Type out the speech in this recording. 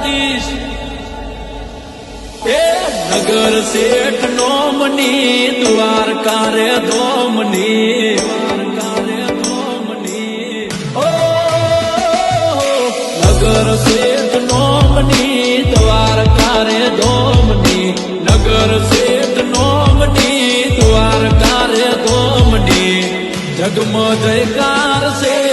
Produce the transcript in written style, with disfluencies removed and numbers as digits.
દ્વારકાધીશ એ નગર શેઠ નોમની દ્વારકા રે ધોમની ઓ નગર શેઠ નોમની દ્વારકા રે ધોમની નગર શેઠ નોમની દ્વારકા રે ધોમની જગમ જયકાર છે